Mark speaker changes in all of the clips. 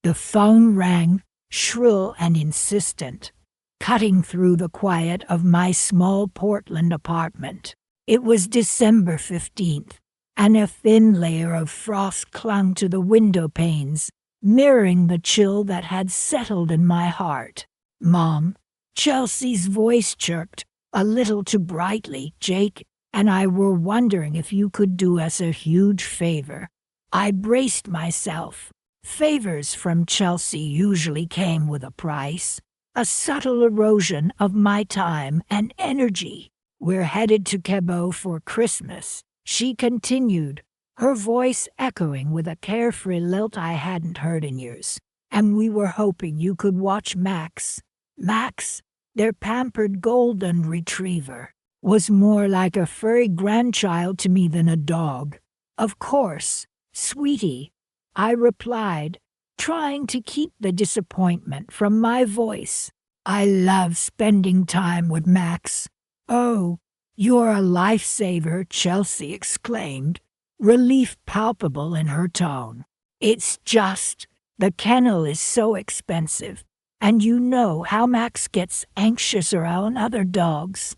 Speaker 1: The phone rang, shrill and insistent, cutting through the quiet of my small Portland apartment. It was December 15th, and a thin layer of frost clung to the window panes, mirroring the chill that had settled in my heart. "Mom," Chelsea's voice chirped, a little too brightly. "Jake and I were wondering if you could do us a huge favor." I braced myself. Favors from Chelsea usually came with a price, a subtle erosion of my time and energy. "We're headed to Cabo for Christmas," she continued, her voice echoing with a carefree lilt I hadn't heard in years. "And we were hoping you could watch Max." Max, their pampered golden retriever, was more like a furry grandchild to me than a dog. "Of course, sweetie," I replied, trying to keep the disappointment from my voice. "I love spending time with Max." "Oh, you're a lifesaver," Chelsea exclaimed, relief palpable in her tone. "It's just, the kennel is so expensive, and you know how Max gets anxious around other dogs."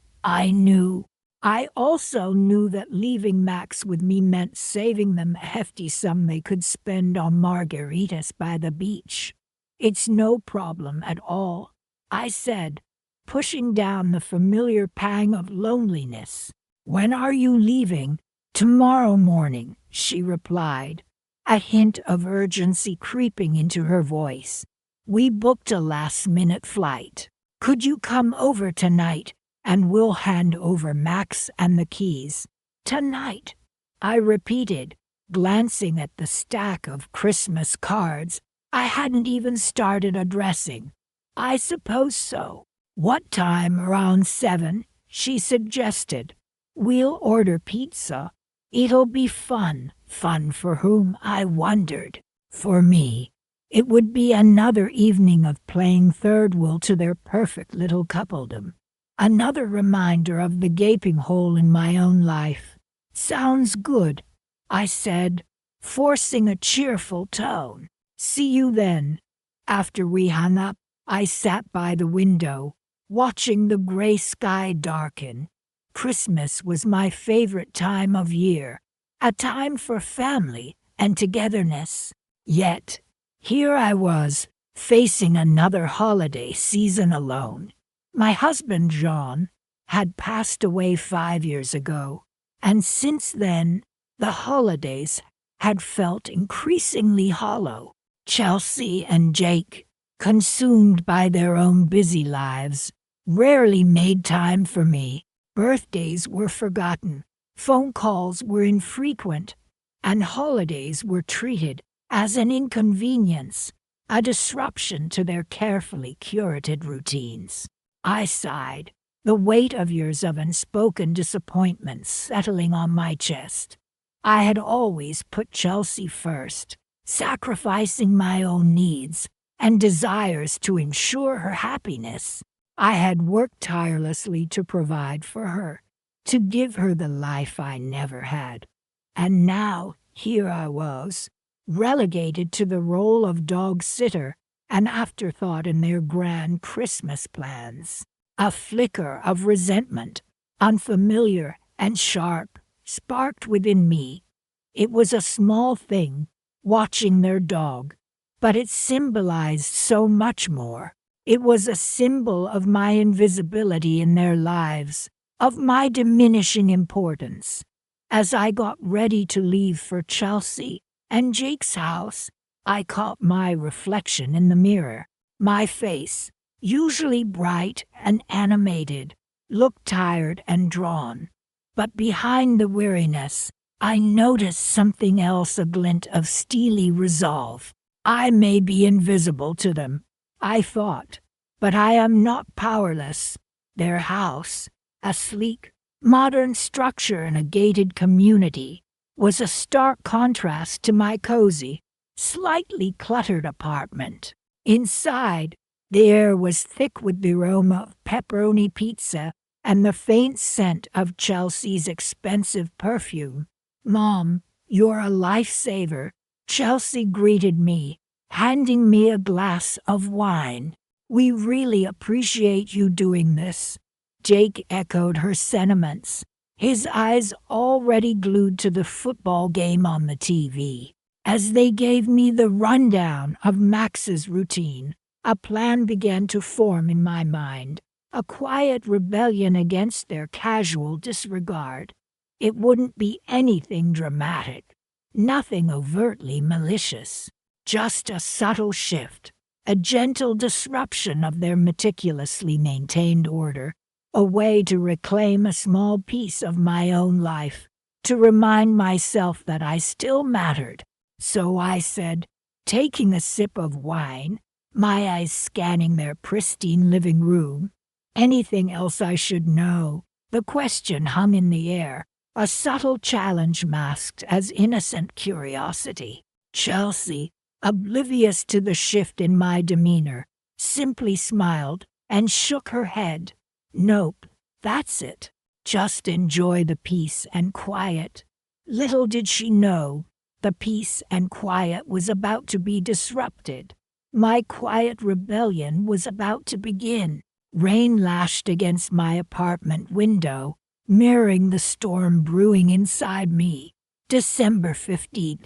Speaker 1: I also knew that leaving Max with me meant saving them a hefty sum they could spend on margaritas by the beach. "It's no problem at all," I said, pushing down the familiar pang of loneliness. "When are you leaving?" "Tomorrow morning," she replied, a hint of urgency creeping into her voice. "We booked a last-minute flight. Could you come over tonight, and we'll hand over Max and the keys?" "Tonight," I repeated, glancing at the stack of Christmas cards I hadn't even started addressing. "I suppose so." "What time?" "Around 7, she suggested. "We'll order pizza. It'll be fun." Fun for whom, I wondered. For me. It would be another evening of playing third wheel to their perfect little coupledom. Another reminder of the gaping hole in my own life. "Sounds good," I said, forcing a cheerful tone. "See you then." After we hung up, I sat by the window, watching the gray sky darken. Christmas was my favorite time of year, a time for family and togetherness. Yet, here I was, facing another holiday season alone. My husband, John, had passed away 5 years ago, and since then, the holidays had felt increasingly hollow. Chelsea and Jake, consumed by their own busy lives, rarely made time for me. Birthdays were forgotten, phone calls were infrequent, and holidays were treated as an inconvenience, a disruption to their carefully curated routines. I sighed, the weight of years of unspoken disappointment settling on my chest. I had always put Chelsea first, sacrificing my own needs and desires to ensure her happiness. I had worked tirelessly to provide for her, to give her the life I never had. And now, here I was, relegated to the role of dog-sitter, an afterthought in their grand Christmas plans. A flicker of resentment, unfamiliar and sharp, sparked within me. It was a small thing, watching their dog, but it symbolized so much more. It was a symbol of my invisibility in their lives, of my diminishing importance. As I got ready to leave for Chelsea and Jake's house, I caught my reflection in the mirror. My face, usually bright and animated, looked tired and drawn. But behind the weariness, I noticed something else, a glint of steely resolve. I may be invisible to them, I thought, but I am not powerless. Their house, a sleek, modern structure in a gated community, was a stark contrast to my cozy, slightly cluttered apartment. Inside, the air was thick with the aroma of pepperoni pizza and the faint scent of Chelsea's expensive perfume. "Mom, you're a lifesaver," Chelsea greeted me, handing me a glass of wine. We really appreciate you doing this. Jake echoed her sentiments, his eyes already glued to the football game on the TV. As they gave me the rundown of Max's routine, a plan began to form in my mind, a quiet rebellion against their casual disregard. It wouldn't be anything dramatic, nothing overtly malicious, just a subtle shift, a gentle disruption of their meticulously maintained order, a way to reclaim a small piece of my own life, to remind myself that I still mattered. So I said, taking a sip of wine, my eyes scanning their pristine living room, anything else I should know? The question hung in the air, a subtle challenge masked as innocent curiosity. Chelsea, oblivious to the shift in my demeanor, simply smiled and shook her head. Nope, that's it. Just enjoy the peace and quiet. Little did she know, the peace and quiet was about to be disrupted. My quiet rebellion was about to begin. Rain lashed against my apartment window, mirroring the storm brewing inside me. December 15th.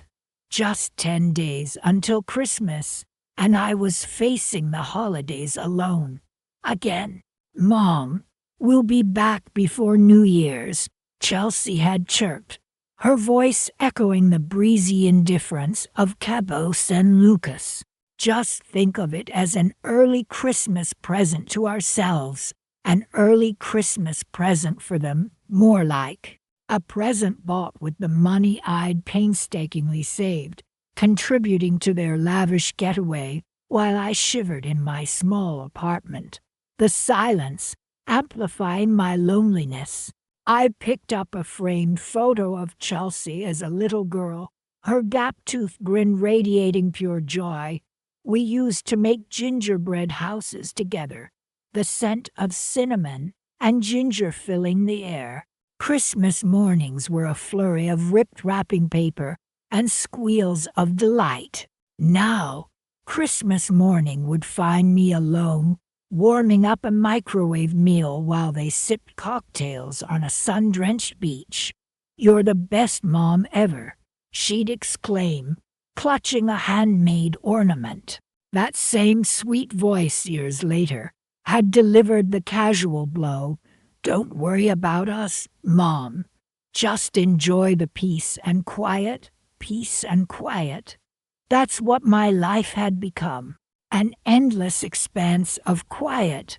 Speaker 1: Just 10 days until Christmas, and I was facing the holidays alone. Again. Mom, we'll be back before New Year's, Chelsea had chirped, her voice echoing the breezy indifference of Cabos and Lucas. Just think of it as an early Christmas present to ourselves, an early Christmas present for them, more like. A present bought with the money I'd painstakingly saved, contributing to their lavish getaway while I shivered in my small apartment. The silence amplifying my loneliness. I picked up a framed photo of Chelsea as a little girl, her gap-toothed grin radiating pure joy. We used to make gingerbread houses together, the scent of cinnamon and ginger filling the air. Christmas mornings were a flurry of ripped wrapping paper and squeals of delight. Now, Christmas morning would find me alone, warming up a microwave meal while they sipped cocktails on a sun-drenched beach. "You're the best mom ever," she'd exclaim, clutching a handmade ornament. That same sweet voice years later had delivered the casual blow. "Don't worry about us, Mom. Just enjoy the peace and quiet, peace and quiet." That's what my life had become, an endless expanse of quiet,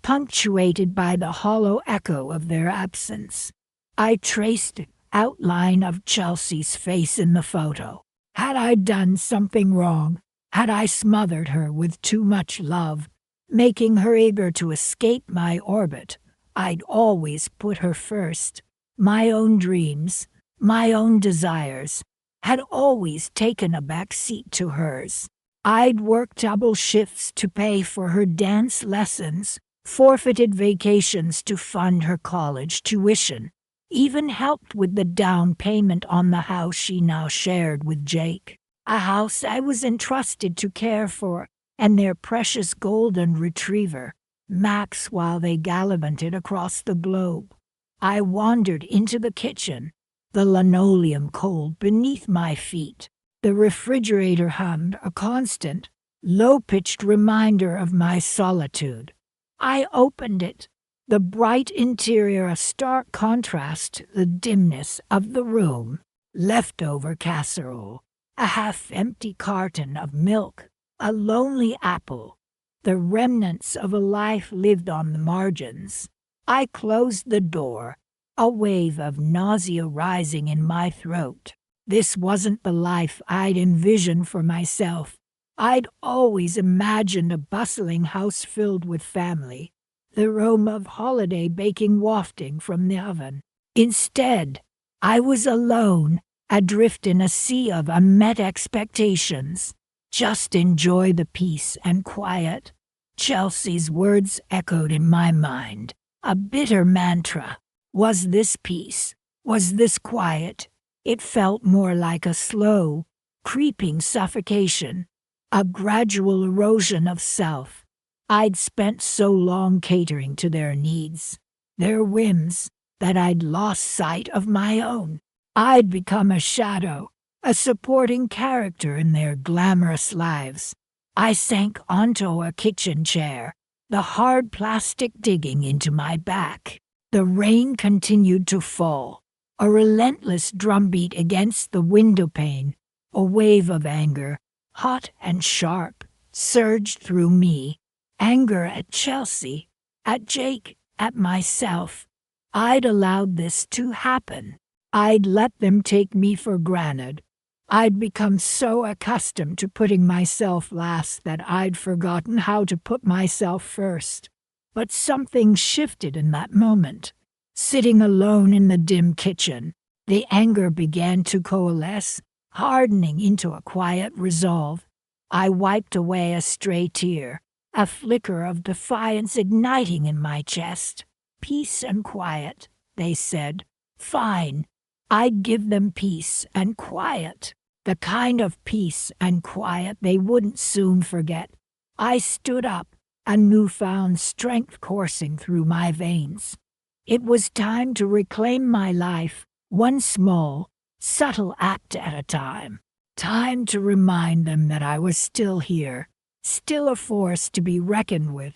Speaker 1: punctuated by the hollow echo of their absence. I traced the outline of Chelsea's face in the photo. Had I done something wrong? Had I smothered her with too much love, making her eager to escape my orbit? I'd always put her first. My own dreams, my own desires, had always taken a back seat to hers. I'd worked double shifts to pay for her dance lessons, forfeited vacations to fund her college tuition, even helped with the down payment on the house she now shared with Jake, a house I was entrusted to care for, and their precious golden retriever, Max, while they gallivanted across the globe. I wandered into the kitchen, the linoleum cold beneath my feet. The refrigerator hummed, a constant, low-pitched reminder of my solitude. I opened it, the bright interior a stark contrast to the dimness of the room. Leftover casserole, a half-empty carton of milk, a lonely apple, the remnants of a life lived on the margins. I closed the door, a wave of nausea rising in my throat. This wasn't the life I'd envisioned for myself. I'd always imagined a bustling house filled with family, the aroma of holiday baking wafting from the oven. Instead, I was alone, adrift in a sea of unmet expectations. Just enjoy the peace and quiet. Chelsea's words echoed in my mind, a bitter mantra. Was this peace? Was this quiet? It felt more like a slow, creeping suffocation, a gradual erosion of self. I'd spent so long catering to their needs, their whims, that I'd lost sight of my own. I'd become a shadow, a supporting character in their glamorous lives. I sank onto a kitchen chair, the hard plastic digging into my back. The rain continued to fall, a relentless drumbeat against the windowpane. A wave of anger, hot and sharp, surged through me. Anger at Chelsea, at Jake, at myself. I'd allowed this to happen. I'd let them take me for granted. I'd become so accustomed to putting myself last that I'd forgotten how to put myself first. But something shifted in that moment. Sitting alone in the dim kitchen, the anger began to coalesce, hardening into a quiet resolve. I wiped away a stray tear, a flicker of defiance igniting in my chest. Peace and quiet, they said. Fine. I'd give them peace and quiet. The kind of peace and quiet they wouldn't soon forget. I stood up, a newfound strength coursing through my veins. It was time to reclaim my life, one small, subtle act at a time. Time to remind them that I was still here, still a force to be reckoned with.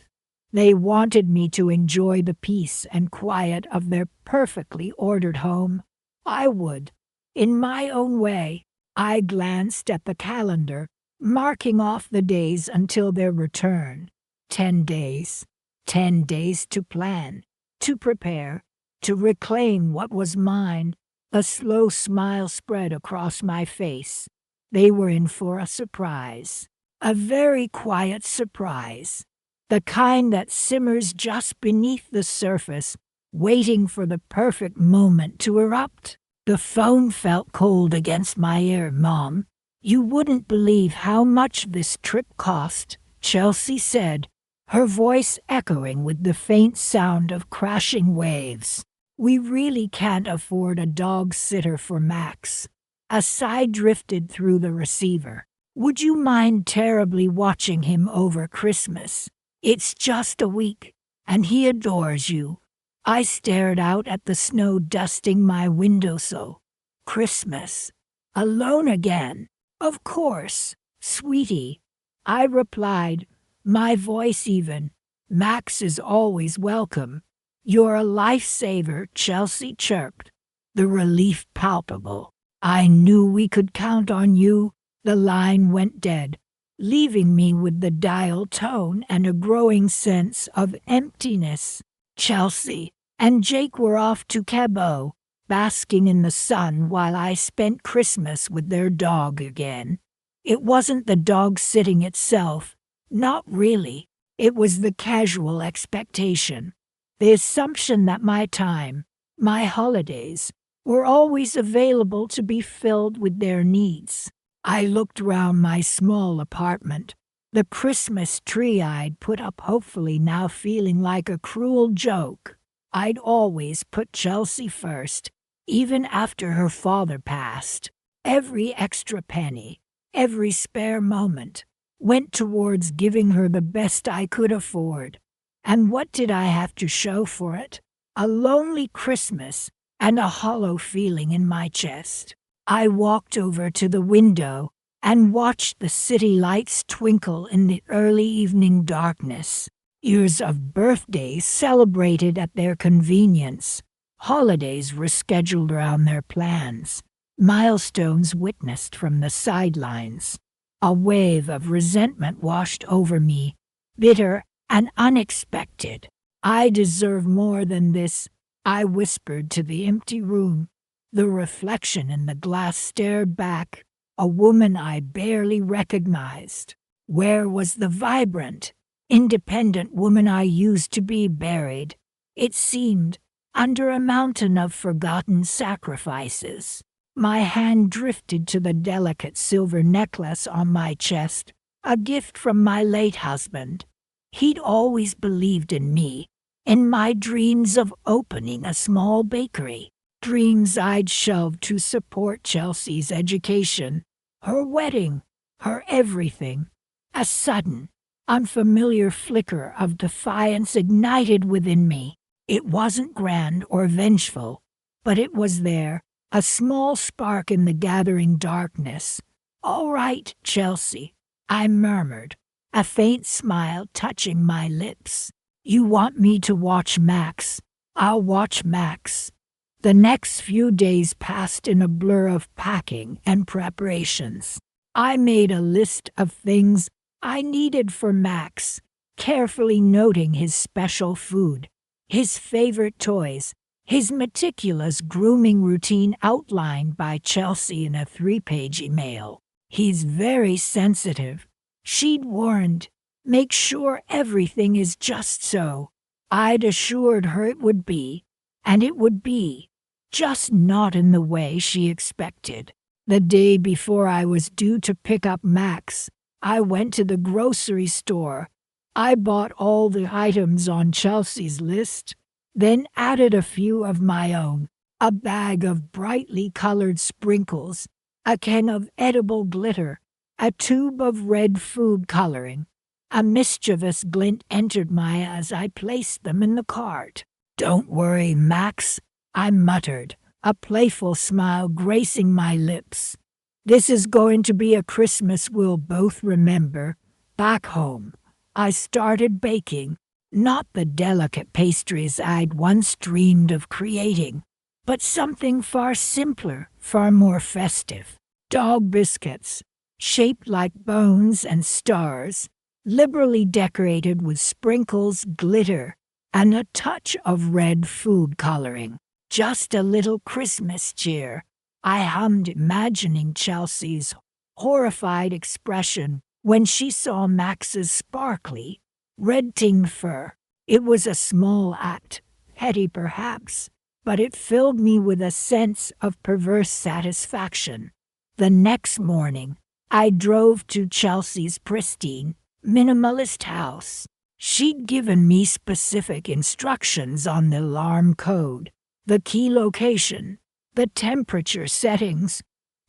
Speaker 1: They wanted me to enjoy the peace and quiet of their perfectly ordered home. I would, in my own way. I glanced at the calendar, marking off the days until their return. 10 days. 10 days to plan, to prepare, to reclaim what was mine. A slow smile spread across my face. They were in for a surprise. A very quiet surprise. The kind that simmers just beneath the surface, waiting for the perfect moment to erupt. The phone felt cold against my ear, Mom. You wouldn't believe how much this trip cost, Chelsea said, her voice echoing with the faint sound of crashing waves. We really can't afford a dog sitter for Max. A sigh drifted through the receiver. Would you mind terribly watching him over Christmas? It's just a week, and he adores you. I stared out at the snow dusting my windowsill. Christmas. Alone again. Of course, sweetie. I replied, my voice even. Max is always welcome. You're a lifesaver, Chelsea chirped, the relief palpable. I knew we could count on you. The line went dead, leaving me with the dial tone and a growing sense of emptiness. Chelsea and Jake were off to Cabo, basking in the sun while I spent Christmas with their dog again. It wasn't the dog sitting itself, not really. It was the casual expectation, the assumption that my time, my holidays, were always available to be filled with their needs. I looked round my small apartment, the Christmas tree I'd put up hopefully now feeling like a cruel joke. I'd always put Chelsea first, even after her father passed. Every extra penny, every spare moment, went towards giving her the best I could afford. And what did I have to show for it? A lonely Christmas and a hollow feeling in my chest. I walked over to the window and watched the city lights twinkle in the early evening darkness. Years of birthdays celebrated at their convenience. Holidays rescheduled around their plans. Milestones witnessed from the sidelines. A wave of resentment washed over me, bitter and unexpected. I deserve more than this, I whispered to the empty room. The reflection in the glass stared back, a woman I barely recognized. Where was the vibrant, independent woman I used to be buried? It seemed, under a mountain of forgotten sacrifices. My hand drifted to the delicate silver necklace on my chest, a gift from my late husband. He'd always believed in me, in my dreams of opening a small bakery, dreams I'd shelved to support Chelsea's education, her wedding, her everything. A sudden, unfamiliar flicker of defiance ignited within me. It wasn't grand or vengeful, but it was there, a small spark in the gathering darkness. "All right, Chelsea," I murmured, a faint smile touching my lips. "You want me to watch Max? I'll watch Max." The next few days passed in a blur of packing and preparations. I made a list of things I needed for Max, carefully noting his special food, his favorite toys, his meticulous grooming routine outlined by Chelsea in a 3-page email. "He's very sensitive," she'd warned. "Make sure everything is just so." I'd assured her it would be, and it would be, just not in the way she expected. The day before I was due to pick up Max, I went to the grocery store. I bought all the items on Chelsea's list, then added a few of my own: a bag of brightly colored sprinkles, a can of edible glitter, a tube of red food coloring. A mischievous glint entered my eye as I placed them in the cart. "Don't worry, Max," I muttered, a playful smile gracing my lips. "This is going to be a Christmas we'll both remember." Back home, I started baking, not the delicate pastries I'd once dreamed of creating, but something far simpler, far more festive. Dog biscuits, shaped like bones and stars, liberally decorated with sprinkles, glitter, and a touch of red food coloring. Just a little Christmas cheer. I hummed, imagining Chelsea's horrified expression when she saw Max's sparkly, red-tinged fur. It was a small act, petty perhaps, but it filled me with a sense of perverse satisfaction. The next morning, I drove to Chelsea's pristine, minimalist house. She'd given me specific instructions on the alarm code, the key location, the temperature settings.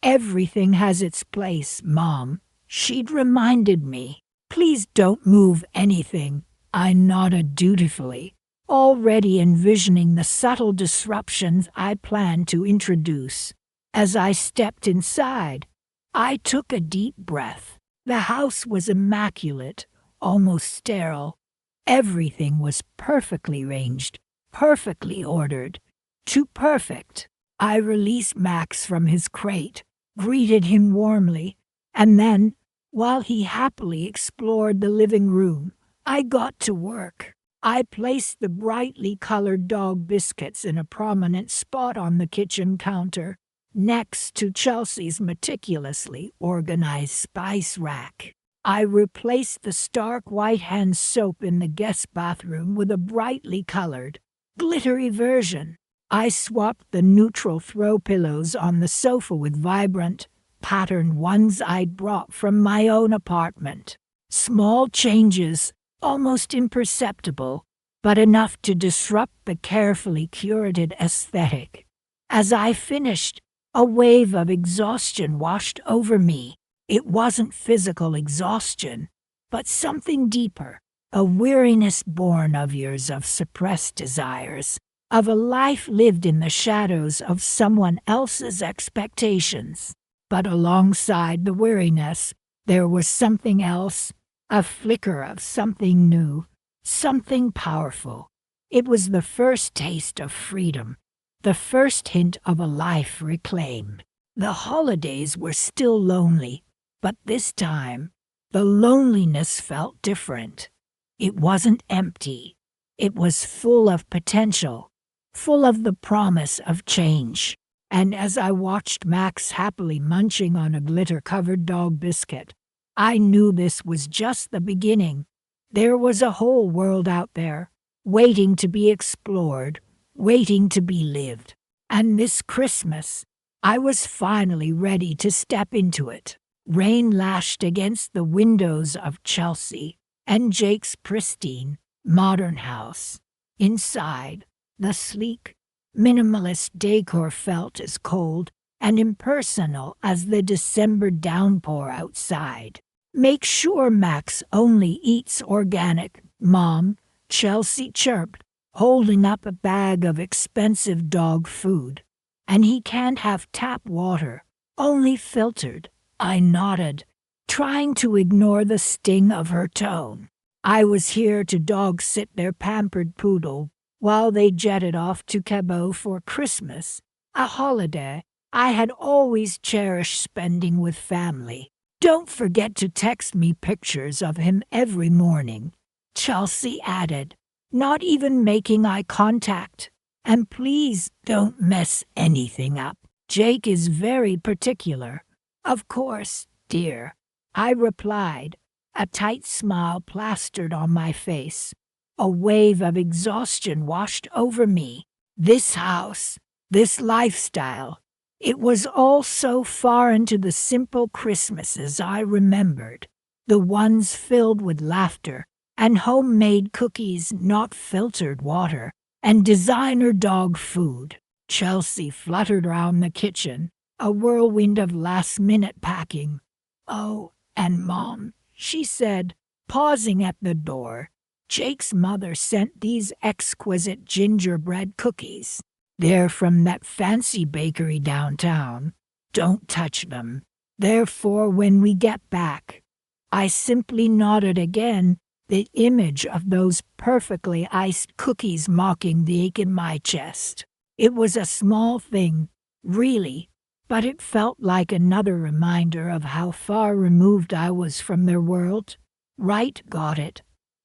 Speaker 1: "Everything has its place, Mom," she'd reminded me. "Please don't move anything." I nodded dutifully, already envisioning the subtle disruptions I planned to introduce. As I stepped inside, I took a deep breath. The house was immaculate, almost sterile. Everything was perfectly ranged, perfectly ordered. Too perfect. I released Max from his crate, greeted him warmly, and then, while he happily explored the living room, I got to work. I placed the brightly colored dog biscuits in a prominent spot on the kitchen counter, next to Chelsea's meticulously organized spice rack. I replaced the stark white hand soap in the guest bathroom with a brightly colored, glittery version. I swapped the neutral throw pillows on the sofa with vibrant, patterned ones I'd brought from my own apartment. Small changes, almost imperceptible, but enough to disrupt the carefully curated aesthetic. As I finished, a wave of exhaustion washed over me. It wasn't physical exhaustion, but something deeper, a weariness born of years of suppressed desires, of a life lived in the shadows of someone else's expectations. But alongside the weariness, there was something else, a flicker of something new, something powerful. It was the first taste of freedom, the first hint of a life reclaimed. The holidays were still lonely, but this time, the loneliness felt different. It wasn't empty. It was full of potential, full of the promise of change. And as I watched Max happily munching on a glitter-covered dog biscuit, I knew this was just the beginning. There was a whole world out there, waiting to be explored, waiting to be lived. And this Christmas, I was finally ready to step into it. Rain lashed against the windows of Chelsea and Jake's pristine, modern house. Inside, the sleek, minimalist decor felt as cold and impersonal as the December downpour outside. Make sure Max only eats organic, Mom, Chelsea chirped, holding up a bag of expensive dog food. And he can't have tap water, only filtered. I nodded, trying to ignore the sting of her tone. I was here to dog sit their pampered poodle while they jetted off to Cabo for Christmas, a holiday I had always cherished spending with family. Don't forget to text me pictures of him every morning, Chelsea added, not even making eye contact. And please don't mess anything up. Jake is very particular. Of course, dear, I replied, a tight smile plastered on my face. A wave of exhaustion washed over me. This house, this lifestyle, it was all so foreign to the simple Christmases I remembered, the ones filled with laughter and homemade cookies, not filtered water, and designer dog food. Chelsea fluttered round the kitchen, a whirlwind of last-minute packing. Oh, and Mom, she said, pausing at the door, Jake's mother sent these exquisite gingerbread cookies. They're from that fancy bakery downtown. Don't touch them. They're for when we get back. I simply nodded again, the image of those perfectly iced cookies mocking the ache in my chest. It was a small thing, really, but it felt like another reminder of how far removed I was from their world. Right, got it,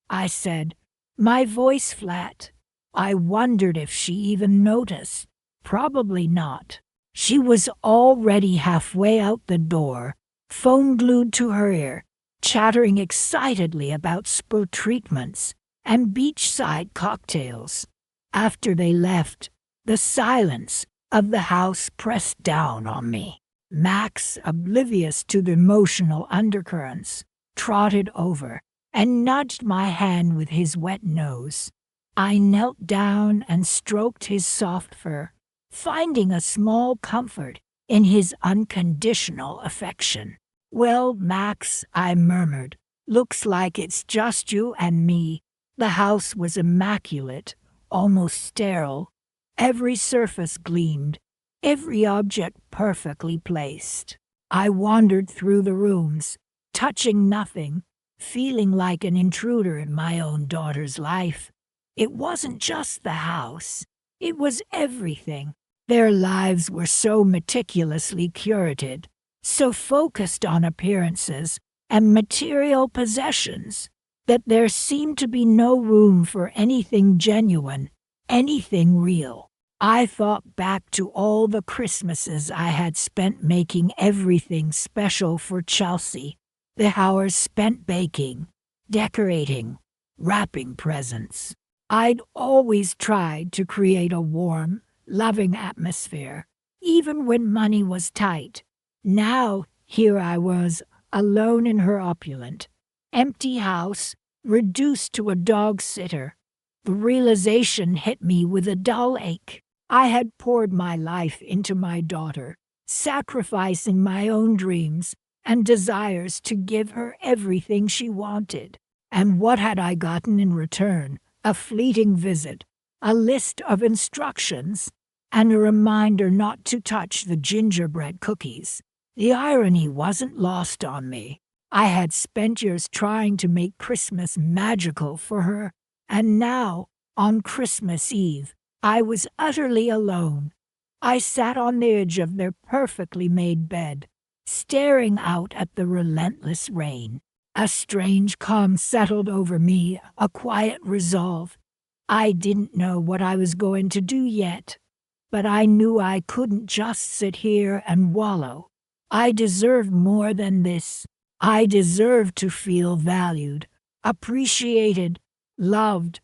Speaker 1: I said, my voice flat. I wondered if she even noticed. Probably not. She was already halfway out the door, phone glued to her ear, chattering excitedly about spa treatments and beachside cocktails. After they left, the silence of the house pressed down on me. Max, oblivious to the emotional undercurrents, trotted over and nudged my hand with his wet nose. I knelt down and stroked his soft fur, finding a small comfort in his unconditional affection. Well, Max, I murmured, looks like it's just you and me. The house was immaculate, almost sterile. Every surface gleamed, every object perfectly placed. I wandered through the rooms, touching nothing, feeling like an intruder in my own daughter's life. It wasn't just the house, it was everything. Their lives were so meticulously curated, so focused on appearances and material possessions, that there seemed to be no room for anything genuine, anything real. I thought back to all the Christmases I had spent making everything special for Chelsea, the hours spent baking, decorating, wrapping presents. I'd always tried to create a warm, loving atmosphere, even when money was tight. Now, here I was, alone in her opulent, empty house, reduced to a dog sitter. The realization hit me with a dull ache. I had poured my life into my daughter, sacrificing my own dreams and desires to give her everything she wanted. And what had I gotten in return? A fleeting visit, a list of instructions, and a reminder not to touch the gingerbread cookies. The irony wasn't lost on me. I had spent years trying to make Christmas magical for her, and now, on Christmas Eve, I was utterly alone. I sat on the edge of their perfectly made bed, staring out at the relentless rain. A strange calm settled over me, a quiet resolve. I didn't know what I was going to do yet, but I knew I couldn't just sit here and wallow. I deserved more than this. I deserved to feel valued, appreciated, loved.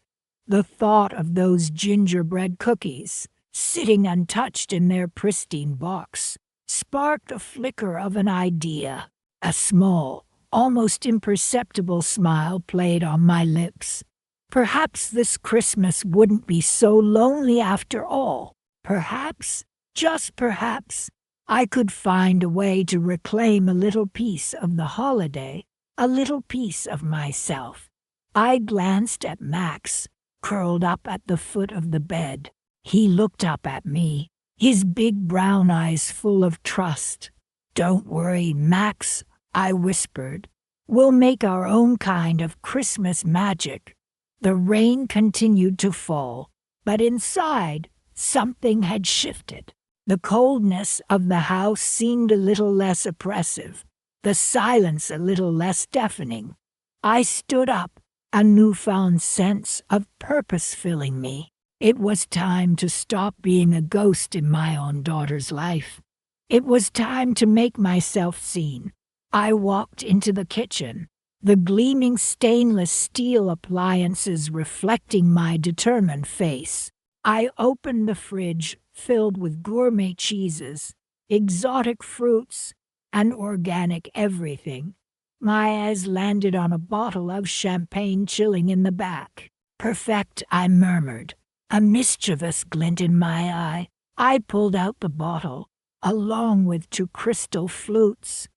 Speaker 1: The thought of those gingerbread cookies, sitting untouched in their pristine box, sparked a flicker of an idea. A small, almost imperceptible smile played on my lips. Perhaps this Christmas wouldn't be so lonely after all. Perhaps, just perhaps, I could find a way to reclaim a little piece of the holiday a little piece of myself. I glanced at Max, curled up at the foot of the bed. He looked up at me, his big brown eyes full of trust. "Don't worry, Max," I whispered. "We'll make our own kind of Christmas magic." The rain continued to fall, but inside, something had shifted. The coldness of the house seemed a little less oppressive, the silence a little less deafening. I stood up, a newfound sense of purpose filling me. It was time to stop being a ghost in my own daughter's life. It was time to make myself seen. I walked into the kitchen, the gleaming stainless steel appliances reflecting my determined face. I opened the fridge, filled with gourmet cheeses, exotic fruits, and organic everything. My eyes landed on a bottle of champagne chilling in the back. "Perfect," I murmured, a mischievous glint in my eye. I pulled out the bottle, along with 2 crystal flutes.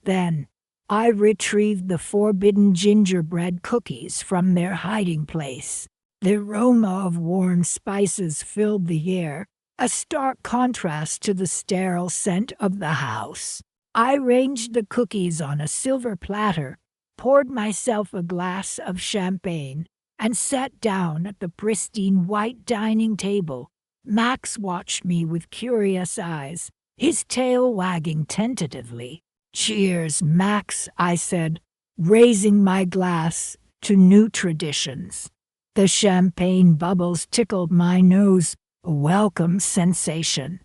Speaker 1: Then I retrieved the forbidden gingerbread cookies from their hiding place. The aroma of warm spices filled the air, a stark contrast to the sterile scent of the house. I arranged the cookies on a silver platter, poured myself a glass of champagne, and sat down at the pristine white dining table. Max watched me with curious eyes, his tail wagging tentatively. "Cheers, Max," I said, raising my glass to new traditions. The champagne bubbles tickled my nose, a welcome sensation.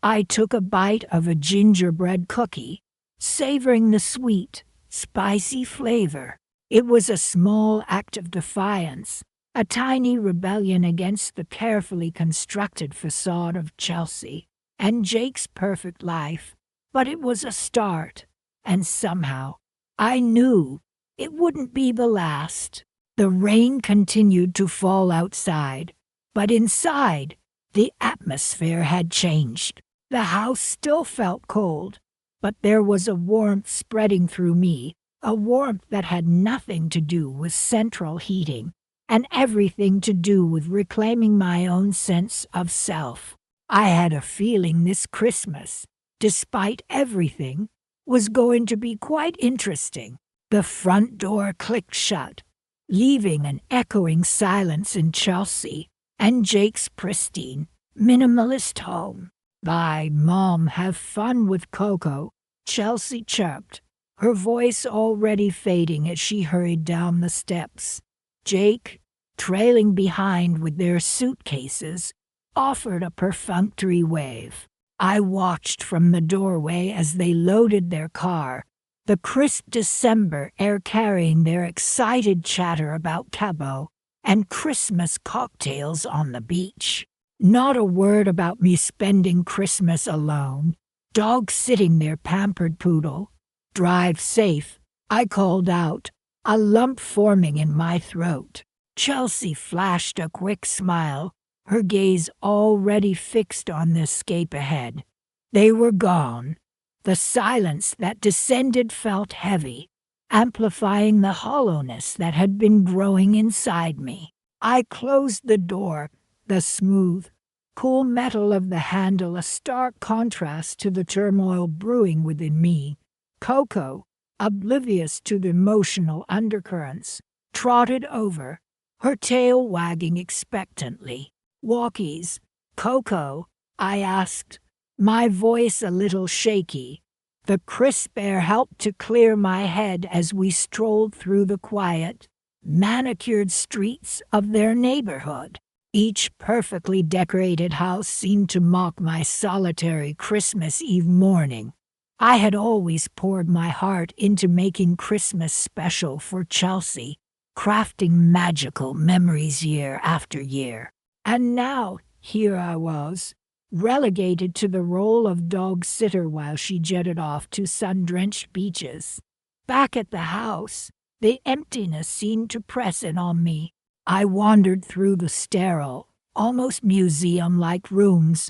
Speaker 1: I took a bite of a gingerbread cookie, savoring the sweet, spicy flavor. It was a small act of defiance, a tiny rebellion against the carefully constructed facade of Chelsea and Jake's perfect life, but it was a start, and somehow I knew it wouldn't be the last. The rain continued to fall outside, but inside, the atmosphere had changed. The house still felt cold, but there was a warmth spreading through me, a warmth that had nothing to do with central heating and everything to do with reclaiming my own sense of self. I had a feeling this Christmas, despite everything, was going to be quite interesting. The front door clicked shut, leaving an echoing silence in Chelsea and Jake's pristine, minimalist home. "Bye, Mom, have fun with Coco," Chelsea chirped, her voice already fading as she hurried down the steps. Jake, trailing behind with their suitcases, offered a perfunctory wave. I watched from the doorway as they loaded their car, the crisp December air carrying their excited chatter about Cabo and Christmas cocktails on the beach. Not a word about me spending Christmas alone, dog sitting their pampered poodle. "Drive safe," I called out, a lump forming in my throat. Chelsea flashed a quick smile, her gaze already fixed on the escape ahead. They were gone. The silence that descended felt heavy, amplifying the hollowness that had been growing inside me. I closed the door, the smooth, cool metal of the handle a stark contrast to the turmoil brewing within me. Coco, oblivious to the emotional undercurrents, trotted over, her tail wagging expectantly. "Walkies, Coco?" I asked, my voice a little shaky. The crisp air helped to clear my head as we strolled through the quiet, manicured streets of their neighborhood. Each perfectly decorated house seemed to mock my solitary Christmas Eve morning. I had always poured my heart into making Christmas special for Chelsea, crafting magical memories year after year. And now, here I was, relegated to the role of dog-sitter while she jetted off to sun-drenched beaches. Back at the house, the emptiness seemed to press in on me. I wandered through the sterile, almost museum-like rooms.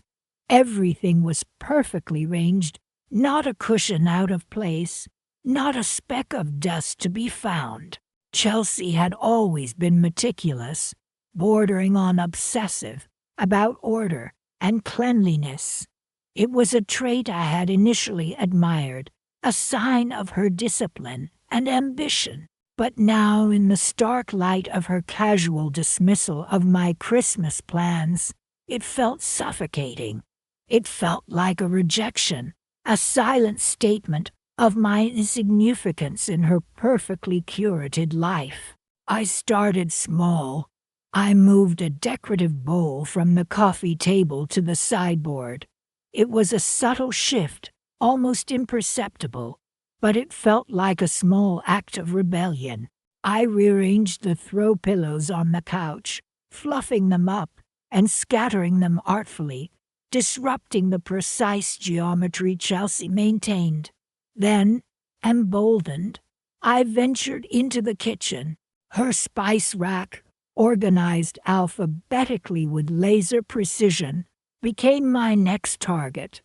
Speaker 1: Everything was perfectly ranged, not a cushion out of place. Not a speck of dust to be found. Chelsea had always been meticulous, bordering on obsessive, about order and cleanliness. It was a trait I had initially admired, a sign of her discipline and ambition. But now, in the stark light of her casual dismissal of my Christmas plans, it felt suffocating. It felt like a rejection, a silent statement of my insignificance in her perfectly curated life. I started small. I moved a decorative bowl from the coffee table to the sideboard. It was a subtle shift, almost imperceptible, but it felt like a small act of rebellion. I rearranged the throw pillows on the couch, fluffing them up and scattering them artfully, disrupting the precise geometry Chelsea maintained. Then, emboldened, I ventured into the kitchen. Her spice rack, organized alphabetically with laser precision, became my next target.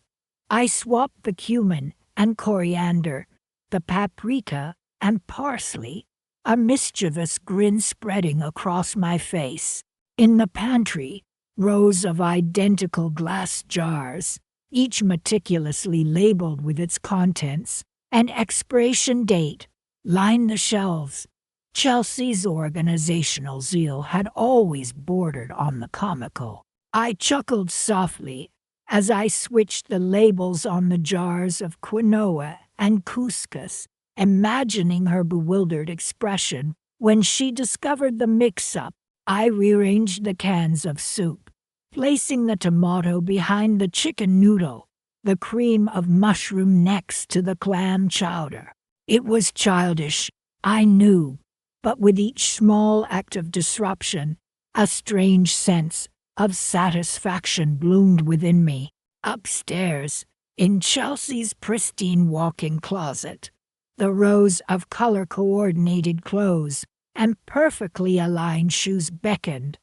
Speaker 1: I swapped the cumin and coriander, the paprika and parsley, a mischievous grin spreading across my face. In the pantry, rows of identical glass jars, each meticulously labeled with its contents and expiration date, lined the shelves. Chelsea's organizational zeal had always bordered on the comical. I chuckled softly as I switched the labels on the jars of quinoa and couscous, imagining her bewildered expression when she discovered the mix-up. I rearranged the cans of soup, placing the tomato behind the chicken noodle, the cream of mushroom next to the clam chowder. It was childish, I knew, but with each small act of disruption, a strange sense of satisfaction bloomed within me. Upstairs, in Chelsea's pristine walk-in closet, the rows of color-coordinated clothes and perfectly aligned shoes beckoned.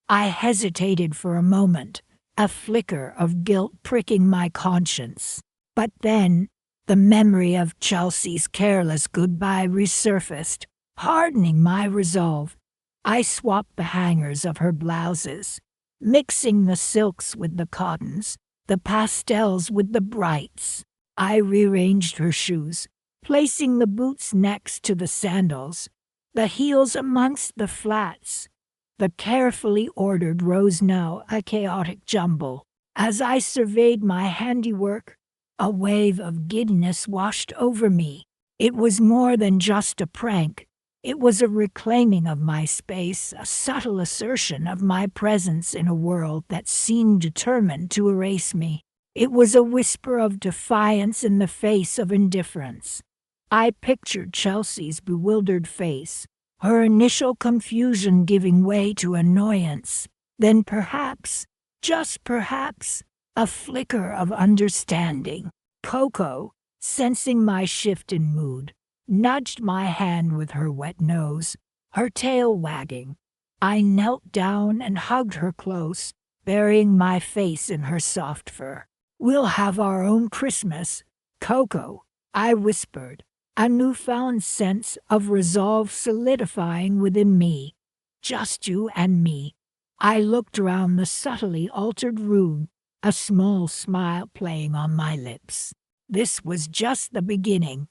Speaker 1: I hesitated for a moment, a flicker of guilt pricking my conscience. But then, the memory of Chelsea's careless goodbye resurfaced, hardening my resolve. I swapped the hangers of her blouses, mixing the silks with the cottons, the pastels with the brights. I rearranged her shoes, placing the boots next to the sandals, the heels amongst the flats. The carefully ordered rows now a chaotic jumble. As I surveyed my handiwork, a wave of giddiness washed over me. It was more than just a prank. It was a reclaiming of my space, a subtle assertion of my presence in a world that seemed determined to erase me. It was a whisper of defiance in the face of indifference. I pictured Chelsea's bewildered face, her initial confusion giving way to annoyance, then perhaps, just perhaps, a flicker of understanding. Coco, sensing my shift in mood, nudged my hand with her wet nose, her tail wagging. I knelt down and hugged her close, burying my face in her soft fur. "We'll have our own Christmas, Coco," I whispered, a newfound sense of resolve solidifying within me. "Just you and me." I looked around the subtly altered room, a small smile playing on my lips. This was just the beginning.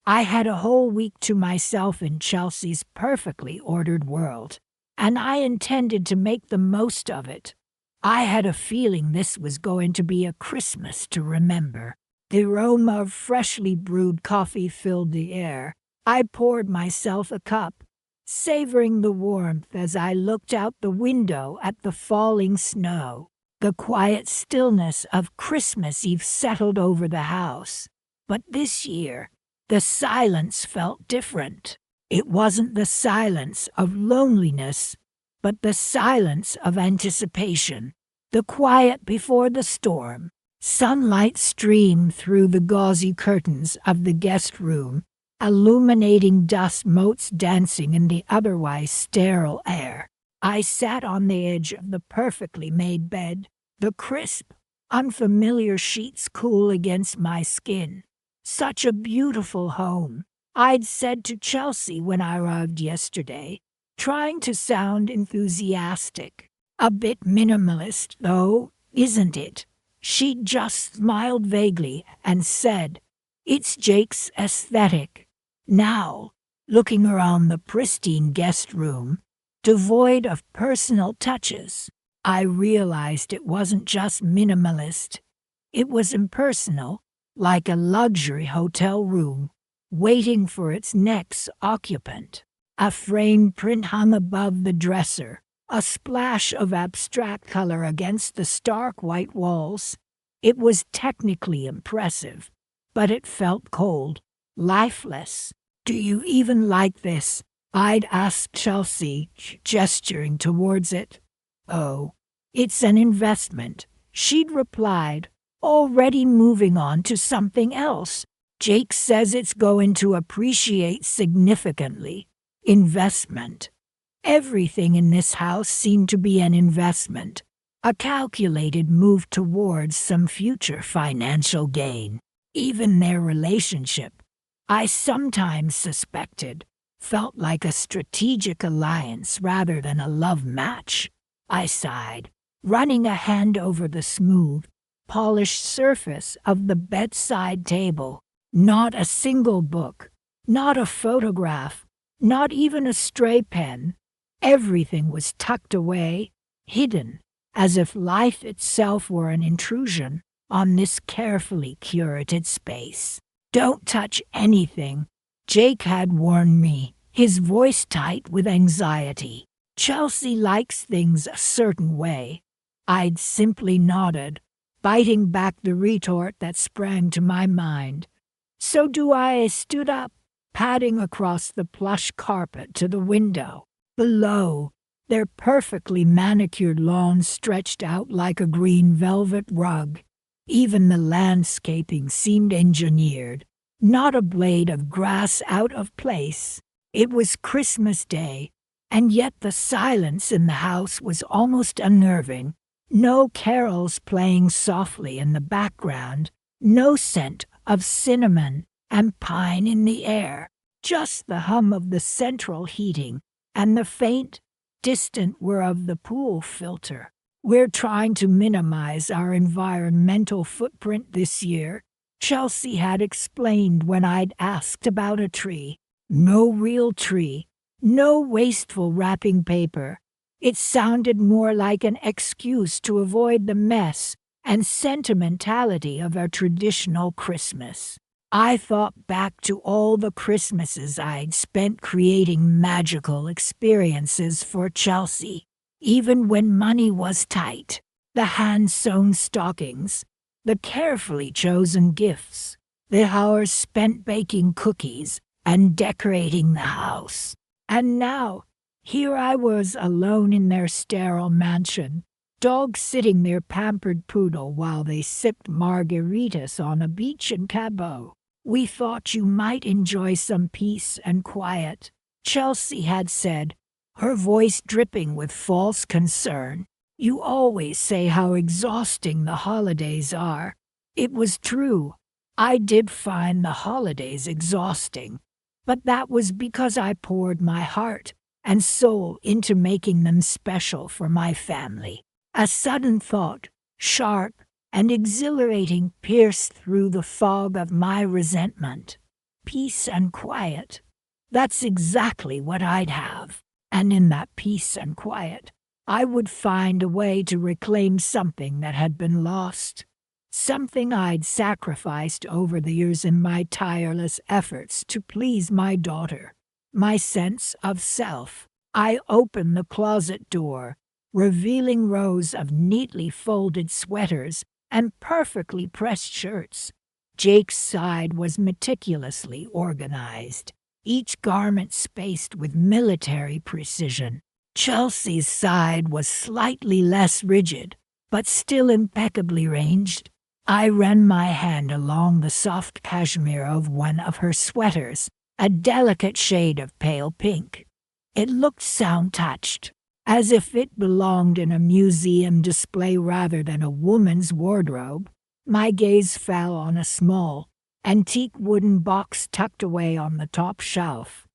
Speaker 1: I had a whole week to myself in Chelsea's perfectly ordered world, and I intended to make the most of it. I had a feeling this was going to be a Christmas to remember. The aroma of freshly brewed coffee filled the air. I poured myself a cup, savoring the warmth as I looked out the window at the falling snow. The quiet stillness of Christmas Eve settled over the house. But this year, the silence felt different. It wasn't the silence of loneliness, but the silence of anticipation, the quiet before the storm. Sunlight streamed through the gauzy curtains of the guest room, illuminating dust motes dancing in the otherwise sterile air. I sat on the edge of the perfectly made bed, the crisp, unfamiliar sheets cool against my skin. Such a beautiful home, I'd said to Chelsea when I arrived yesterday, trying to sound enthusiastic. A bit minimalist, though, isn't it? She just smiled vaguely and said, "It's Jake's aesthetic." Now, looking around the pristine guest room, devoid of personal touches, I realized it wasn't just minimalist. It was impersonal, like a luxury hotel room, waiting for its next occupant. A framed print hung above the dresser, a splash of abstract color against the stark white walls. It was technically impressive, but it felt cold, lifeless. "Do you even like this?" I'd asked Chelsea, gesturing towards it. "Oh, it's an investment," she'd replied, already moving on to something else. "Jake says it's going to appreciate significantly." Investment. Everything in this house seemed to be an investment, a calculated move towards some future financial gain. Even their relationship, I sometimes suspected, felt like a strategic alliance rather than a love match. I sighed, running a hand over the smooth, polished surface of the bedside table. Not a single book, not a photograph, not even a stray pen. Everything was tucked away, hidden, as if life itself were an intrusion on this carefully curated space. "Don't touch anything," Jake had warned me, his voice tight with anxiety. "Chelsea likes things a certain way." I'd simply nodded, biting back the retort that sprang to my mind. "So do I." I stood up, padding across the plush carpet to the window. Below, their perfectly manicured lawn stretched out like a green velvet rug. Even the landscaping seemed engineered, not a blade of grass out of place. It was Christmas Day, and yet the silence in the house was almost unnerving. No carols playing softly in the background, no scent of cinnamon and pine in the air, just the hum of the central heating and the faint, distant whir of the pool filter. "We're trying to minimize our environmental footprint this year," Chelsea had explained when I'd asked about a tree. No real tree, no wasteful wrapping paper. It sounded more like an excuse to avoid the mess and sentimentality of our traditional Christmas. I thought back to all the Christmases I'd spent creating magical experiences for Chelsea, even when money was tight. The hand-sewn stockings, the carefully chosen gifts, the hours spent baking cookies and decorating the house. And now, here I was alone in their sterile mansion, dogs sitting their pampered poodle while they sipped margaritas on a beach in Cabo. "We thought you might enjoy some peace and quiet," Chelsea had said, her voice dripping with false concern. "You always say how exhausting the holidays are." It was true. I did find the holidays exhausting, but that was because I poured my heart and soul into making them special for my family. A sudden thought, sharp and exhilarating, pierced through the fog of my resentment. Peace and quiet. That's exactly what I'd have. And in that peace and quiet, I would find a way to reclaim something that had been lost. Something I'd sacrificed over the years in my tireless efforts to please my daughter. My sense of self. I opened the closet door, revealing rows of neatly folded sweaters and perfectly pressed shirts. Jake's side was meticulously organized, each garment spaced with military precision. Chelsea's side was slightly less rigid, but still impeccably ranged. I ran my hand along the soft cashmere of one of her sweaters, a delicate shade of pale pink. It looked sound-touched, as if it belonged in a museum display rather than a woman's wardrobe. My gaze fell on a small, antique wooden box tucked away on the top shelf.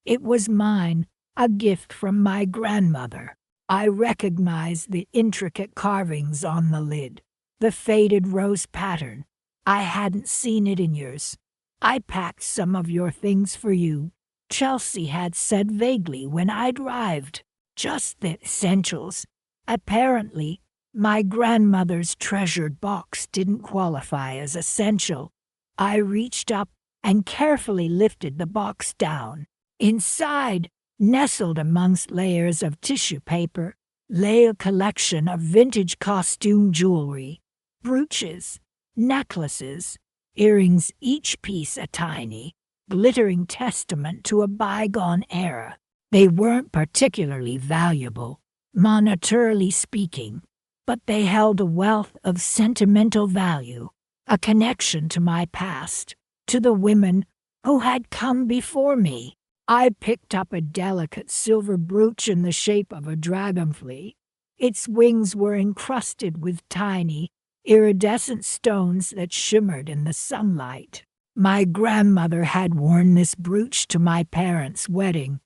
Speaker 1: It was mine, a gift from my grandmother. I recognized the intricate carvings on the lid, the faded rose pattern. I hadn't seen it in years. I packed some of your things for you, Chelsea had said vaguely when I'd arrived. Just the essentials. Apparently, my grandmother's treasured box didn't qualify as essential. I reached up and carefully lifted the box down. Inside, nestled amongst layers of tissue paper, lay a collection of vintage costume jewelry, brooches, necklaces, earrings, each piece a tiny, glittering testament to a bygone era. They weren't particularly valuable, monetarily speaking, but they held a wealth of sentimental value, a connection to my past, to the women who had come before me. I picked up a delicate silver brooch in the shape of a dragonfly. Its wings were encrusted with tiny, iridescent stones that shimmered in the sunlight. My grandmother had worn this brooch to my parents' wedding.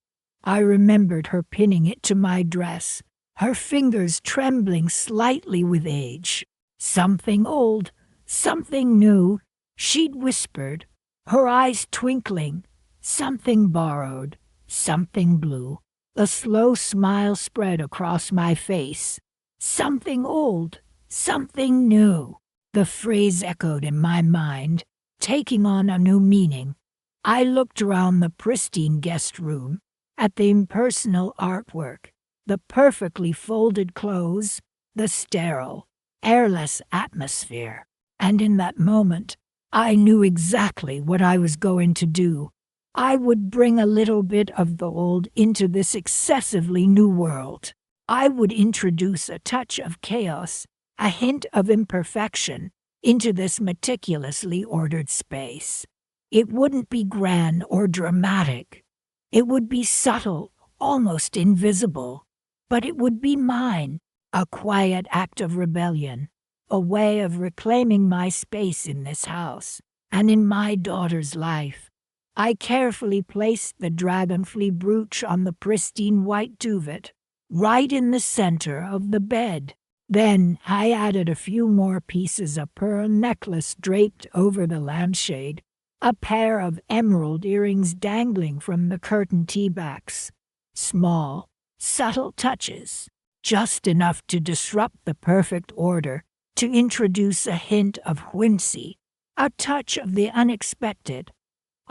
Speaker 1: I remembered her pinning it to my dress, her fingers trembling slightly with age. Something old, something new, she'd whispered, her eyes twinkling. Something borrowed, something blue. A slow smile spread across my face. Something old, something new. The phrase echoed in my mind, taking on a new meaning. I looked around the pristine guest room, at the impersonal artwork, the perfectly folded clothes, the sterile, airless atmosphere. And in that moment, I knew exactly what I was going to do. I would bring a little bit of the old into this excessively new world. I would introduce a touch of chaos, a hint of imperfection, into this meticulously ordered space. It wouldn't be grand or dramatic. It would be subtle, almost invisible. But it would be mine, a quiet act of rebellion, a way of reclaiming my space in this house and in my daughter's life. I carefully placed the dragonfly brooch on the pristine white duvet, right in the center of the bed. Then I added a few more pieces, a pearl necklace draped over the lampshade, a pair of emerald earrings dangling from the curtain teabacks. Small, subtle touches, just enough to disrupt the perfect order, to introduce a hint of whimsy, a touch of the unexpected.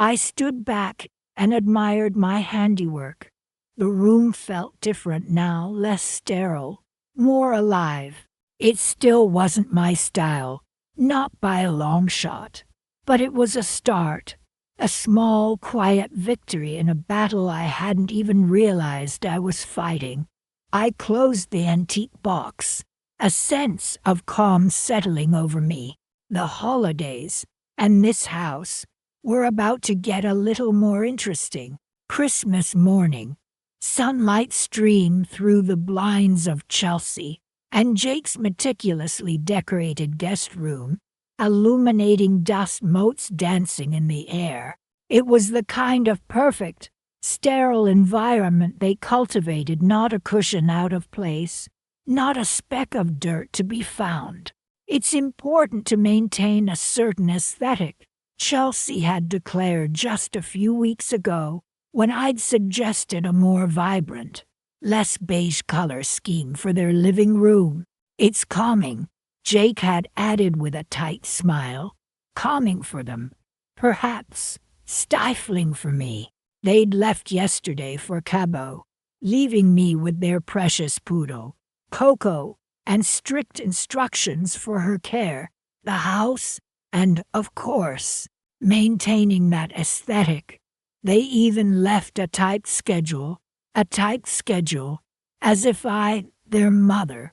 Speaker 1: I stood back and admired my handiwork. The room felt different now, less sterile, more alive. It still wasn't my style, not by a long shot, but it was a start, a small, quiet victory in a battle I hadn't even realized I was fighting. I closed the antique box, a sense of calm settling over me. The holidays, and this house, were about to get a little more interesting. Christmas morning. Sunlight streamed through the blinds of Chelsea and Jake's meticulously decorated guest room, illuminating dust motes dancing in the air. It was the kind of perfect, sterile environment they cultivated, not a cushion out of place, not a speck of dirt to be found. It's important to maintain a certain aesthetic, Chelsea had declared just a few weeks ago when I'd suggested a more vibrant, less beige color scheme for their living room. It's calming, Jake had added with a tight smile. Calming for them, perhaps stifling for me. They'd left yesterday for Cabo, leaving me with their precious poodle, Coco, and strict instructions for her care, the house, and, of course, maintaining that aesthetic. They even left a typed schedule, as if I, their mother,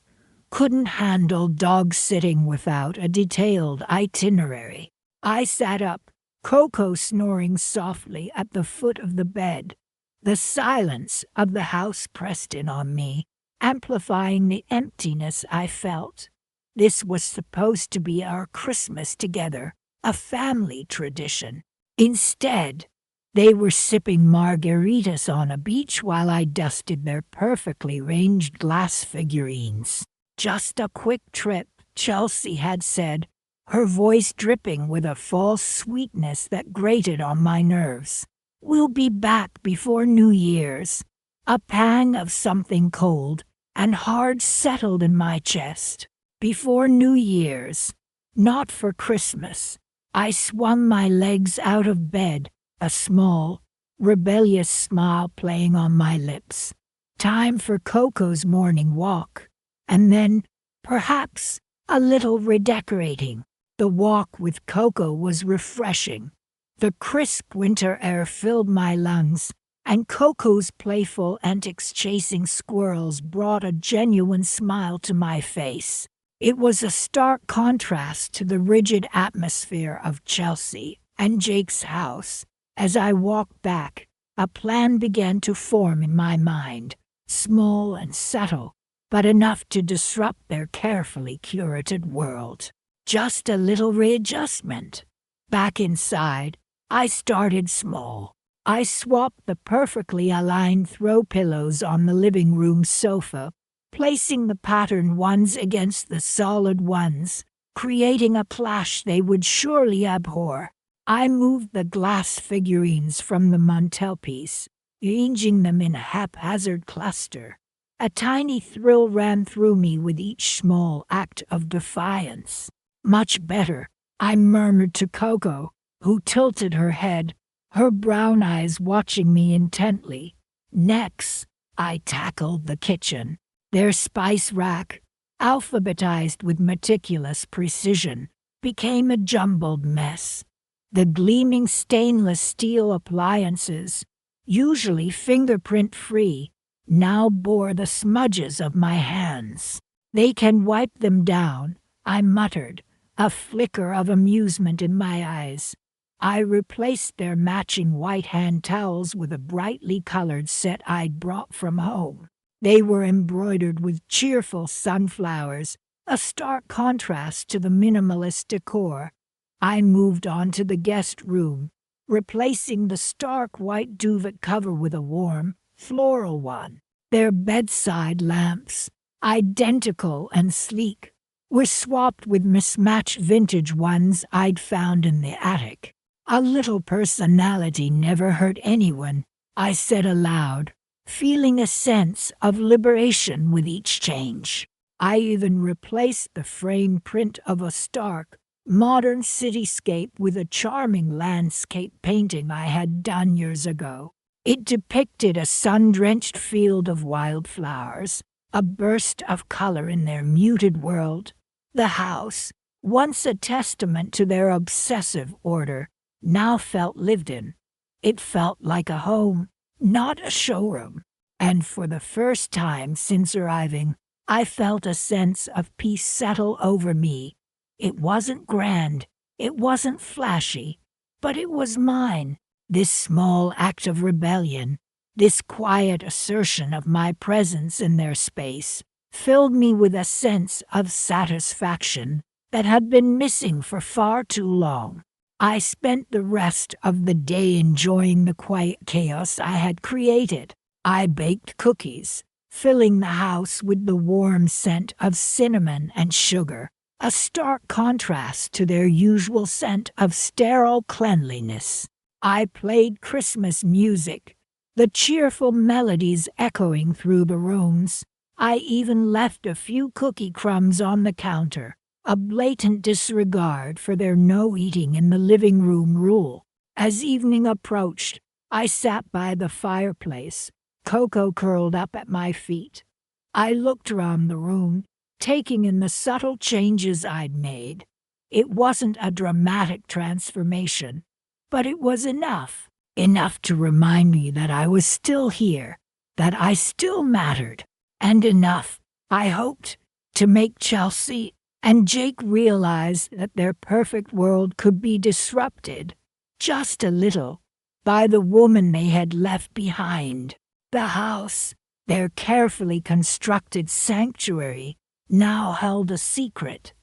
Speaker 1: couldn't handle dog sitting without a detailed itinerary. I sat up, Coco snoring softly at the foot of the bed. The silence of the house pressed in on me, amplifying the emptiness I felt. This was supposed to be our Christmas together, a family tradition. Instead, they were sipping margaritas on a beach while I dusted their perfectly ranged glass figurines. "Just a quick trip," Chelsea had said, her voice dripping with a false sweetness that grated on my nerves. "We'll be back before New Year's." A pang of something cold and hard settled in my chest. Before New Year's, not for Christmas. I swung my legs out of bed, a small, rebellious smile playing on my lips. Time for Coco's morning walk, and then, perhaps, a little redecorating. The walk with Coco was refreshing. The crisp winter air filled my lungs, and Coco's playful antics chasing squirrels brought a genuine smile to my face. It was a stark contrast to the rigid atmosphere of Chelsea and Jake's house. As I walked back, a plan began to form in my mind, small and subtle, but enough to disrupt their carefully curated world. Just a little readjustment. Back inside, I started small. I swapped the perfectly aligned throw pillows on the living room sofa, placing the patterned ones against the solid ones, creating a clash they would surely abhor. I moved the glass figurines from the mantelpiece, arranging them in a haphazard cluster. A tiny thrill ran through me with each small act of defiance. "Much better," I murmured to Coco, who tilted her head, her brown eyes watching me intently. Next, I tackled the kitchen. Their spice rack, alphabetized with meticulous precision, became a jumbled mess. The gleaming stainless steel appliances, usually fingerprint-free, now bore the smudges of my hands. "They can wipe them down," I muttered, a flicker of amusement in my eyes. I replaced their matching white hand towels with a brightly colored set I'd brought from home. They were embroidered with cheerful sunflowers, a stark contrast to the minimalist decor. I moved on to the guest room, replacing the stark white duvet cover with a warm, floral one. Their bedside lamps, identical and sleek, were swapped with mismatched vintage ones I'd found in the attic. "A little personality never hurt anyone," I said aloud, feeling a sense of liberation with each change. I even replaced the framed print of a stark, modern cityscape with a charming landscape painting I had done years ago. It depicted a sun-drenched field of wildflowers, a burst of color in their muted world. The house, once a testament to their obsessive order, now felt lived in. It felt like a home, not a showroom. And for the first time since arriving, I felt a sense of peace settle over me. It wasn't grand, it wasn't flashy, but it was mine. This small act of rebellion, this quiet assertion of my presence in their space, filled me with a sense of satisfaction that had been missing for far too long. I spent the rest of the day enjoying the quiet chaos I had created. I baked cookies, filling the house with the warm scent of cinnamon and sugar, a stark contrast to their usual scent of sterile cleanliness. I played Christmas music, the cheerful melodies echoing through the rooms. I even left a few cookie crumbs on the counter, a blatant disregard for their no eating in the living room rule. As evening approached, I sat by the fireplace, Coco curled up at my feet. I looked around the room, taking in the subtle changes I'd made. It wasn't a dramatic transformation, but it was enough to remind me that I was still here, that I still mattered, and enough, I hoped, to make Chelsea and Jake realize that their perfect world could be disrupted, just a little, by the woman they had left behind. The house, their carefully constructed sanctuary, now held a secret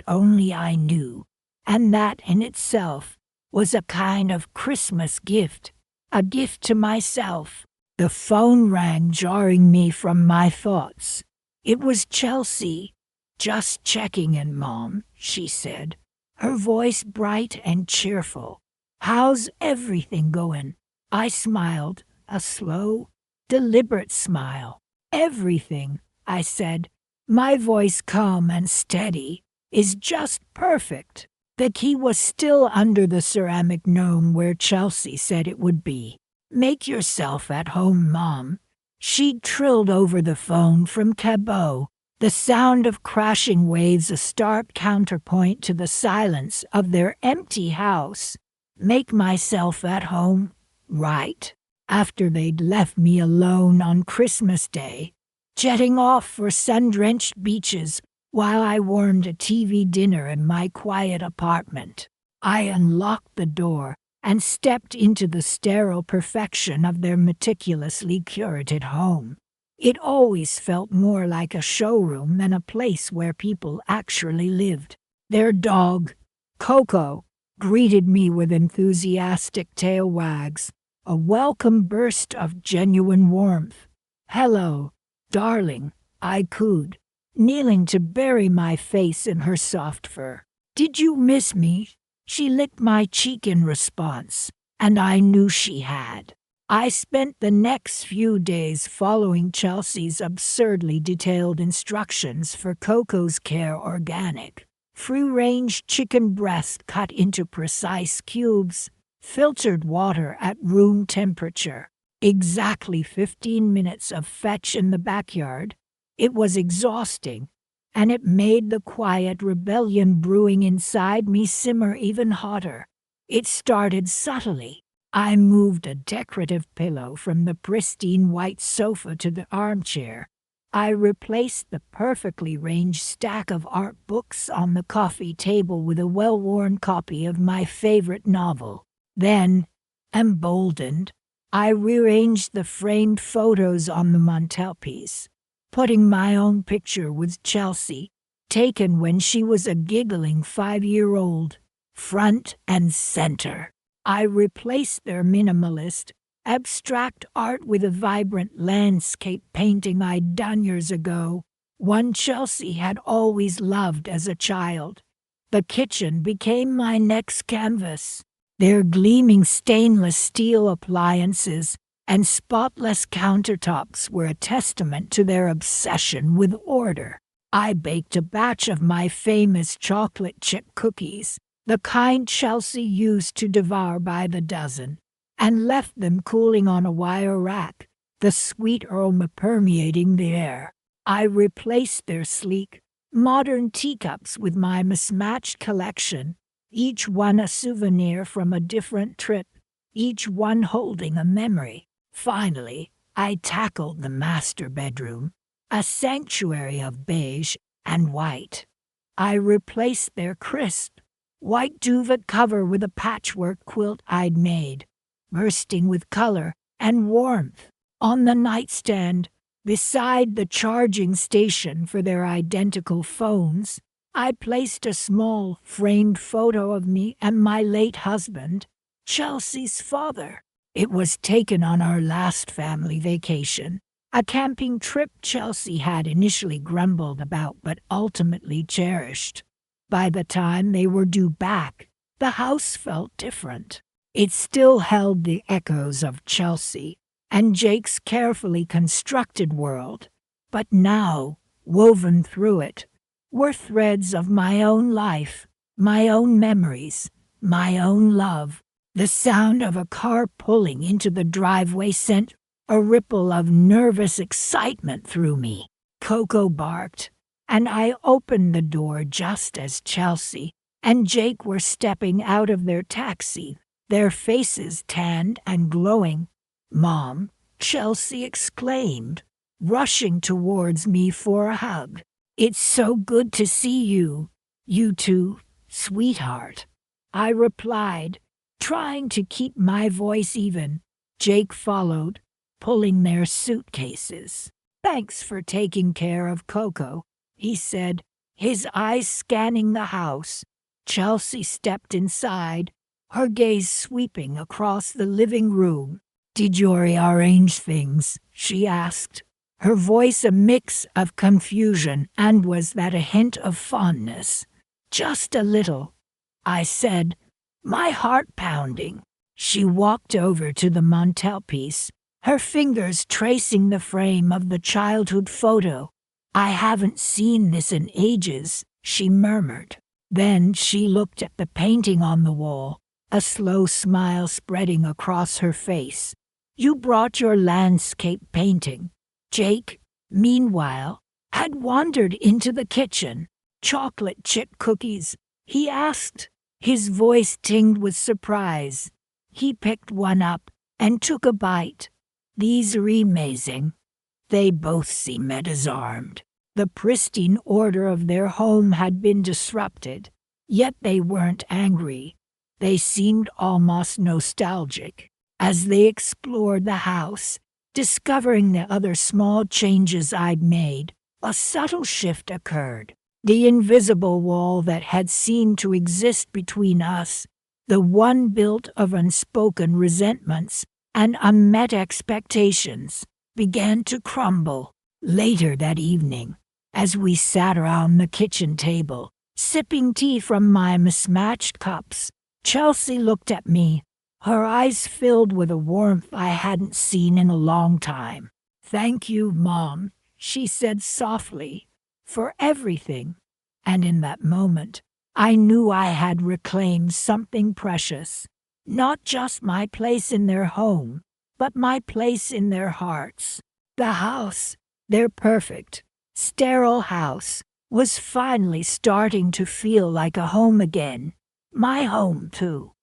Speaker 1: only I knew, and that in itself was a kind of Christmas gift, a gift to myself. The phone rang, jarring me from my thoughts. It was Chelsea. "Just checking in, Mom," she said, her voice bright and cheerful. "How's everything going?" I smiled, a slow, deliberate smile. "Everything," I said, my voice calm and steady, "is just perfect." The key was still under the ceramic gnome where Chelsea said it would be. "Make yourself at home, Mom," she trilled over the phone from Cabot, the sound of crashing waves a stark counterpoint to the silence of their empty house. "Make myself at home, right." After they'd left me alone on Christmas Day, jetting off for sun-drenched beaches while I warmed a TV dinner in my quiet apartment, I unlocked the door and stepped into the sterile perfection of their meticulously curated home. It always felt more like a showroom than a place where people actually lived. Their dog, Coco, greeted me with enthusiastic tail wags, a welcome burst of genuine warmth. "Hello, darling," I cooed, kneeling to bury my face in her soft fur. "Did you miss me?" She licked my cheek in response, and I knew she had. I spent the next few days following Chelsea's absurdly detailed instructions for Coco's Care organic, free-range chicken breast cut into precise cubes, filtered water at room temperature, exactly 15 minutes of fetch in the backyard. It was exhausting, and it made the quiet rebellion brewing inside me simmer even hotter. It started subtly. I moved a decorative pillow from the pristine white sofa to the armchair. I replaced the perfectly ranged stack of art books on the coffee table with a well-worn copy of my favorite novel. Then, emboldened, I rearranged the framed photos on the mantelpiece, putting my own picture with Chelsea, taken when she was a giggling 5-year-old, front and center. I replaced their minimalist, abstract art with a vibrant landscape painting I'd done years ago, one Chelsea had always loved as a child. The kitchen became my next canvas. Their gleaming stainless steel appliances and spotless countertops were a testament to their obsession with order. I baked a batch of my famous chocolate chip cookies, the kind Chelsea used to devour by the dozen, and left them cooling on a wire rack, the sweet aroma permeating the air. I replaced their sleek, modern teacups with my mismatched collection, each one a souvenir from a different trip, each one holding a memory. Finally, I tackled the master bedroom, a sanctuary of beige and white. I replaced their crisp, white duvet cover with a patchwork quilt I'd made, bursting with color and warmth. On the nightstand, beside the charging station for their identical phones, I placed a small, framed photo of me and my late husband, Chelsea's father. It was taken on our last family vacation, a camping trip Chelsea had initially grumbled about but ultimately cherished. By the time they were due back, the house felt different. It still held the echoes of Chelsea and Jake's carefully constructed world, but now, woven through it, were threads of my own life, my own memories, my own love. The sound of a car pulling into the driveway sent a ripple of nervous excitement through me. Coco barked, and I opened the door just as Chelsea and Jake were stepping out of their taxi, their faces tanned and glowing. "Mom," Chelsea exclaimed, rushing towards me for a hug. "It's so good to see you. You too, sweetheart," I replied, trying to keep my voice even. Jake followed, pulling their suitcases. "Thanks for taking care of Coco," he said, his eyes scanning the house. Chelsea stepped inside, her gaze sweeping across the living room. "Did you rearrange things?" she asked, her voice a mix of confusion and was that a hint of fondness. "Just a little," I said, my heart pounding. She walked over to the mantelpiece, her fingers tracing the frame of the childhood photo. "I haven't seen this in ages," she murmured. Then she looked at the painting on the wall, a slow smile spreading across her face. "You brought your landscape painting." Jake, meanwhile, had wandered into the kitchen. "Chocolate chip cookies?" he asked, his voice tinged with surprise. He picked one up and took a bite. "These are amazing." They both seemed disarmed. The pristine order of their home had been disrupted, yet they weren't angry. They seemed almost nostalgic. As they explored the house, discovering the other small changes I'd made, a subtle shift occurred. The invisible wall that had seemed to exist between us, the one built of unspoken resentments and unmet expectations, began to crumble. Later that evening, as we sat around the kitchen table, sipping tea from my mismatched cups, Chelsea looked at me, her eyes filled with a warmth I hadn't seen in a long time. "Thank you, Mom," she said softly, "for everything." And in that moment, I knew I had reclaimed something precious. Not just my place in their home, but my place in their hearts. The house, their perfect, sterile house, was finally starting to feel like a home again. My home, too.